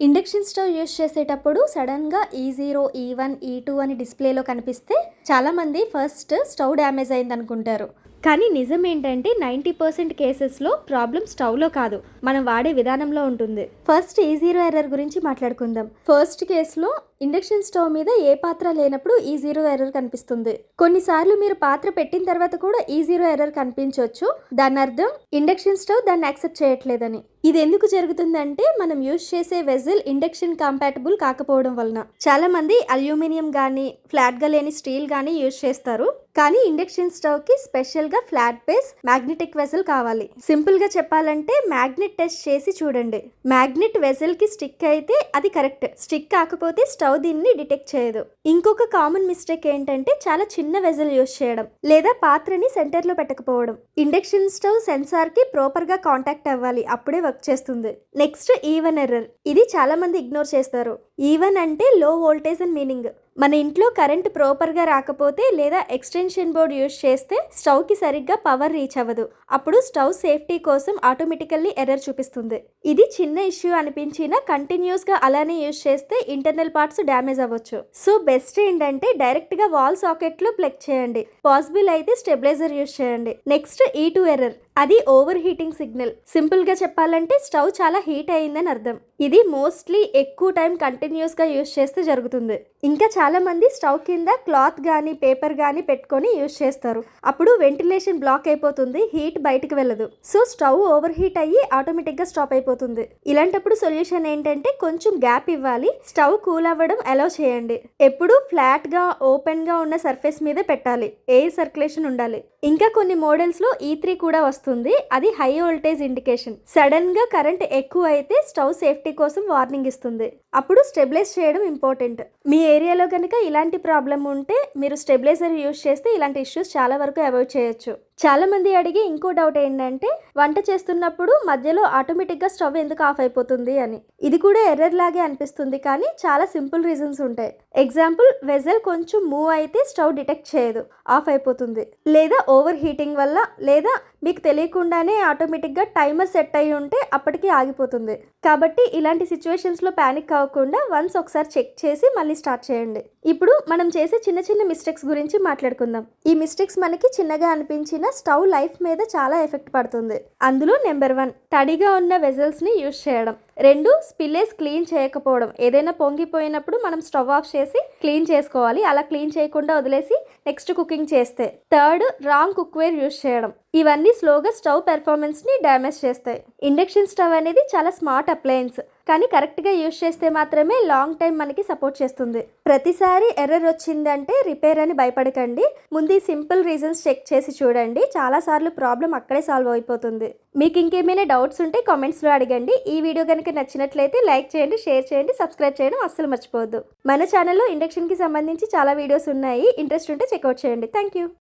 Induction stove use చేసేటప్పుడు సడన్గా E0, E1, E2 అని డిస్ప్లేలో కనిపిస్తే చాలామంది ఫస్ట్ స్టవ్ డ్యామేజ్ అయింది అనుకుంటారు. కానీ నిజం ఏంటంటే 90% కేసెస్లో ప్రాబ్లం స్టవ్లో కాదు, మనం వాడే విధానంలో ఉంటుంది. ఫస్ట్ E0 ఎర్రర్ గురించి మాట్లాడుకుందాం. ఫస్ట్ కేసులో ఇండక్షన్ స్టవ్ మీద ఏ పాత్ర లేనప్పుడు E0 ఎర్రర్ కనిపిస్తుంది. కొన్నిసార్లు మీరు పాత్ర పెట్టిన తర్వాత కూడా E0 ఎర్రర్ కనిపించవచ్చు. దాని అర్థం ఇండక్షన్ స్టవ్ దాన్ని యాక్సెప్ట్ చేయట్లేదని. ఇది ఎందుకు జరుగుతుందంటే మనం యూజ్ చేసే వెజిల్ ఇండక్షన్ కంపాటబుల్ కాకపోవడం వలన. చాలా మంది అల్యూమినియం కానీ ఫ్లాట్గా లేని స్టీల్ కానీ యూజ్ చేస్తారు. కానీ ఇండక్షన్ స్టవ్ కి స్పెషల్ గా ఫ్లాట్ బేస్ మ్యాగ్నెటిక్ వెజల్ కావాలి. సింపుల్ గా చెప్పాలంటే మ్యాగ్నెట్ టెస్ట్ చేసి చూడండి. మ్యాగ్నెట్ వెజల్ కి స్టిక్ అయితే అది కరెక్ట్, స్టిక్ కాకపోతే స్టవ్ దీన్ని డిటెక్ట్ చేయదు. ఇంకొక కామన్ మిస్టేక్ ఏంటంటే చాలా చిన్న వెజల్ యూజ్ చేయడం లేదా పాత్రని సెంటర్ లో పెట్టకపోవడం. ఇండక్షన్ స్టవ్ సెన్సార్ కి ప్రాపర్ గా కాంటాక్ట్ అవ్వాలి, అప్పుడే వర్క్ చేస్తుంది. Next E1 error. ఇది చాలా మంది ఇగ్నోర్ చేస్తారు. E1 అంటే లో వోల్టేజ్ అని మీనింగ్. మన ఇంట్లో కరెంట్ ప్రాపర్గా రాకపోతే లేదా ఎక్స్టెన్షన్ బోర్డ్ యూజ్ చేస్తే స్టవ్కి సరిగ్గా పవర్ రీచ్ అవ్వదు. అప్పుడు స్టవ్ సేఫ్టీ కోసం ఆటోమేటికల్లీ ఎర్రర్ చూపిస్తుంది. ఇది చిన్న ఇష్యూ అనిపించినా కంటిన్యూస్గా అలానే యూజ్ చేస్తే ఇంటర్నల్ పార్ట్స్ డ్యామేజ్ అవ్వచ్చు. సో బెస్ట్ ఏంటంటే డైరెక్ట్గా వాల్ సాకెట్లో ప్లగ్ చేయండి. పాసిబుల్ అయితే స్టెబిలైజర్ యూజ్ చేయండి. Next E2 error. అది ఓవర్ హీటింగ్ సిగ్నల్. సింపుల్గా చెప్పాలంటే స్టవ్ చాలా హీట్ అయిందని అర్థం. ఇది మోస్ట్లీ ఎక్కువ టైం కంటిన్యూస్గా యూజ్ చేస్తే జరుగుతుంది. ఇంకా చాలా మంది స్టవ్ కింద క్లాత్ కానీ పేపర్ కానీ పెట్టుకొని యూజ్ చేస్తారు. అప్పుడు వెంటిలేషన్ బ్లాక్ అయిపోతుంది, హీట్ బయటకు వెళ్ళదు. సో స్టవ్ ఓవర్ హీట్ అయ్యి ఆటోమేటిక్గా స్టాప్ అయిపోతుంది. ఇలాంటప్పుడు సొల్యూషన్ ఏంటంటే కొంచెం గ్యాప్ ఇవ్వాలి, స్టవ్ కూల్ అవ్వడం అలౌ చేయండి. ఎప్పుడు ఫ్లాట్గా ఓపెన్గా ఉన్న సర్ఫేస్ మీద పెట్టాలి, ఎయిర్ సర్క్యులేషన్ ఉండాలి. ఇంకా కొన్ని మోడల్స్లో E3 కూడా వస్తుంది. అది హై వోల్టేజ్ ఇండికేషన్. సడన్ గా కరెంట్ ఎక్కువ అయితే స్టవ్ సేఫ్టీ కోసం వార్నింగ్ ఇస్తుంది. అప్పుడు స్టెబిలైజ్ చేయడం ఇంపార్టెంట్. మీ ఏరియాలో కనుక ఇలాంటి ప్రాబ్లం ఉంటే మీరు స్టెబిలైజర్ యూజ్ చేస్తే ఇలాంటి ఇష్యూస్ చాలా వరకు అవాయిడ్ చేయొచ్చు. చాలా మంది అడిగే ఇంకో డౌట్ ఏంటంటే వంట చేస్తున్నప్పుడు మధ్యలో ఆటోమేటిక్గా స్టవ్ ఎందుకు ఆఫ్ అయిపోతుంది అని. ఇది కూడా ఎర్రర్ లాగే అనిపిస్తుంది, కానీ చాలా సింపుల్ రీజన్స్ ఉంటాయి. ఎగ్జాంపుల్, వెజల్ కొంచెం మూవ్ అయితే స్టవ్ డిటెక్ట్ చేయదు, ఆఫ్ అయిపోతుంది. లేదా ఓవర్ హీటింగ్ వల్ల, లేదా మీకు తెలియకుండానే ఆటోమేటిక్గా టైమర్ సెట్ అయి ఉంటే అప్పటికి ఆగిపోతుంది. కాబట్టి ఇలాంటి సిచ్యువేషన్స్లో ప్యానిక్ అవ్వకుండా వన్స్ ఒకసారి చెక్ చేసి మళ్ళీ స్టార్ట్ చేయండి. ఇప్పుడు మనం చేసే చిన్న చిన్న మిస్టేక్స్ గురించి మాట్లాడుకుందాం. ఈ మిస్టేక్స్ మనకి చిన్నగా అనిపించిన స్టవ్ లైఫ్ మీద చాలా ఎఫెక్ట్ పడుతుంది. అందులో నెంబర్ 1, తడిగా ఉన్న వెజల్స్ని యూజ్ చేయడం. 2, స్పిల్లేస్ క్లీన్ చేయకపోవడం. ఏదైనా పొంగిపోయినప్పుడు మనం స్టవ్ ఆఫ్ చేసి క్లీన్ చేసుకోవాలి, అలా క్లీన్ చేయకుండా వదిలేసి నెక్స్ట్ కుకింగ్ చేస్తే. 3, రాంగ్ కుక్వేర్ యూజ్ చేయడం. ఇవన్నీ స్లోగా స్టవ్ పెర్ఫార్మెన్స్ని డ్యామేజ్ చేస్తాయి. ఇండక్షన్ స్టవ్ అనేది చాలా స్మార్ట్ అప్లయన్స్, కానీ కరెక్ట్గా యూజ్ చేస్తే మాత్రమే లాంగ్ టైం మనకి సపోర్ట్ చేస్తుంది. ప్రతిసారి ఎర్రర్ వచ్చిందంటే రిపేర్ అని భయపడకండి. ముందు ఈ సింపుల్ రీజన్స్ చెక్ చేసి చూడండి. చాలాసార్లు ప్రాబ్లం అక్కడే సాల్వ్ అయిపోతుంది. మీకు ఇంకేమైనా డౌట్స్ ఉంటే కామెంట్స్లో అడగండి. ఈ వీడియో కనుక నచ్చినట్లయితే లైక్ చేయండి, షేర్ చేయండి, సబ్స్క్రైబ్ చేయడం అస్సలు మర్చిపోవద్దు. మన ఛానల్లో ఇండక్షన్కి సంబంధించి చాలా వీడియోస్ ఉన్నాయి. ఇంట్రెస్ట్ ఉంటే చెక్అవుట్ చేయండి. Thank you.